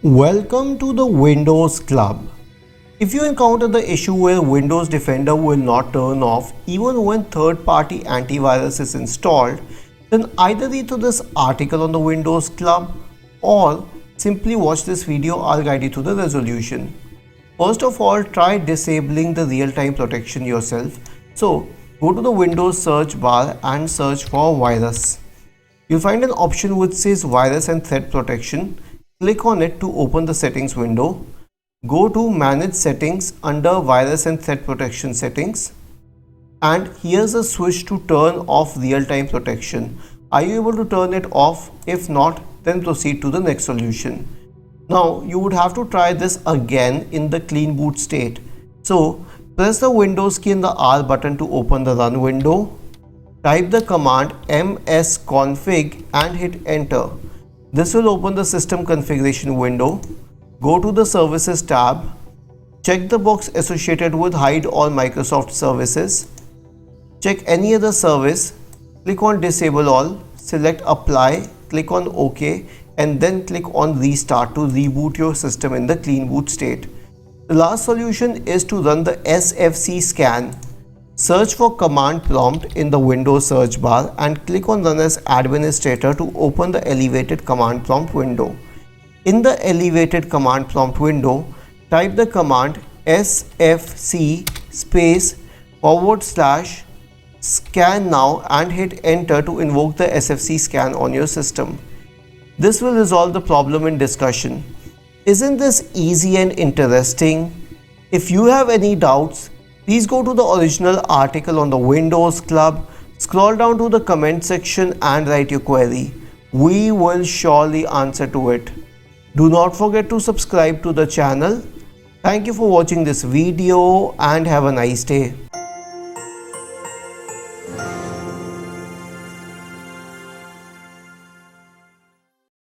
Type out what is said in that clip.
Welcome to the Windows Club. If you encounter the issue where Windows Defender will not turn off even when third-party antivirus is installed, then either read through this article on the Windows Club or simply watch this video. I'll guide you to the resolution. First of all, try disabling the real-time protection yourself. So, go to the Windows search bar and search for virus. You'll find an option which says virus and threat protection. Click on it to open the settings window. Go to manage settings under virus and threat protection settings. And here's a switch to turn off real-time protection. Are you able to turn it off? If not, then proceed to the next solution. Now you would have to try this again in the clean boot state. So press the Windows key and the R button to open the run window. Type the command msconfig and hit enter. This will open the system configuration window. Go to the services tab. Check the box associated with hide all Microsoft services. Check any other service. Click on disable all. Select apply. Click on OK and then click on restart to reboot your system in the clean boot state. The last solution is to run the SFC scan. Search for command prompt in the Windows search bar and click on run as administrator to open the elevated command prompt window. In the elevated command prompt window, type the command sfc /scan now and hit enter to invoke the SFC scan on your system. This will resolve the problem in discussion. Isn't this easy and interesting? If you have any doubts, please go to the original article on the Windows Club, scroll down to the comment section and write your query. We will surely answer to it. Do not forget to subscribe to the channel. Thank you for watching this video and have a nice day.